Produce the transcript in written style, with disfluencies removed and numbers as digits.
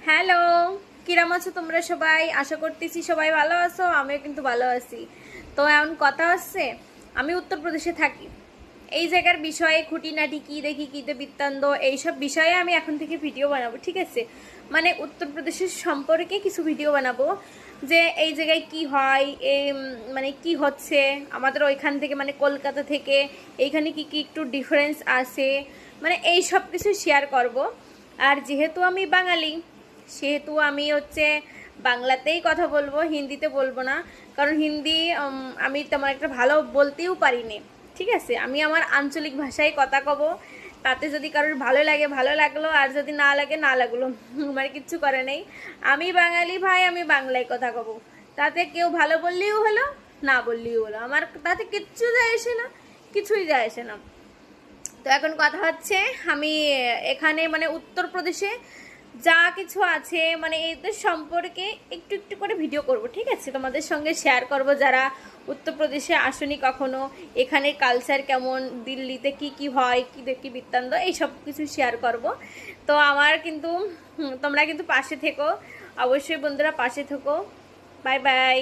Hello, কিরম আছো তোমরা সবাই? আশা করতেছি সবাই ভালো আছো, আমিও কিন্তু ভালো আছি। তো এখন কথা হচ্ছে, আমি উত্তরপ্রদেশে থাকি। এই জায়গার বিষয়ে খুঁটিনাটি কি দেখি কিতে বৃত্তান্ত এইসব বিষয়ে আমি এখন থেকে ভিডিও বানাবো, ঠিক আছে? মানে উত্তরপ্রদেশের সম্পর্কে কিছু ভিডিও বানাবো, যে এই জায়গায় কি হয়, এই মানে কি হচ্ছে আমাদের ওইখান থেকে, মানে কলকাতা থেকে এইখানে কি কি একটু ডিফারেন্স আছে, মানে এই সব কিছু শেয়ার করব। আর যেহেতু আমি বাঙালি, সেহেতু আমি হচ্ছে বাংলাতেই কথা বলবো, হিন্দিতে বলবো না। কারণ হিন্দি আমি তেমন একটা ভালো বলতেও পারি না, ঠিক আছে? আমি আমার আঞ্চলিক ভাষায় কথা কব। তাতে যদি কারোর ভালো লাগে ভালো লাগলো, আর যদি না লাগে না লাগলো, আমার কিচ্ছু করে নেই। আমি বাঙালি ভাই, আমি বাংলায় কথা কব। তাতে কেউ ভালো বললেও হলো, না বললেও হলো, আমার তাতে কিচ্ছু যায় আসে না, কিছুই যায় আসে না। তো এখন কথা হচ্ছে, আমি এখানে মানে উত্তরপ্রদেশে যা কিছু আছে, মানে এদের সম্পর্কে একটু একটু করে ভিডিও করব, ঠিক আছে? তোমাদের সঙ্গে শেয়ার করব, যারা উত্তরপ্রদেশে আসনি কখনো, এখানে কালচার কেমন, দিল্লিতে কি কি হয়, কি দেখি বৃত্তান্ত, এই সব কিছু শেয়ার করব। তো আমার কিন্তু তোমরা কিন্তু পাশে থেকো, অবশ্যই বন্ধুরা পাশে থেকো। Bye bye.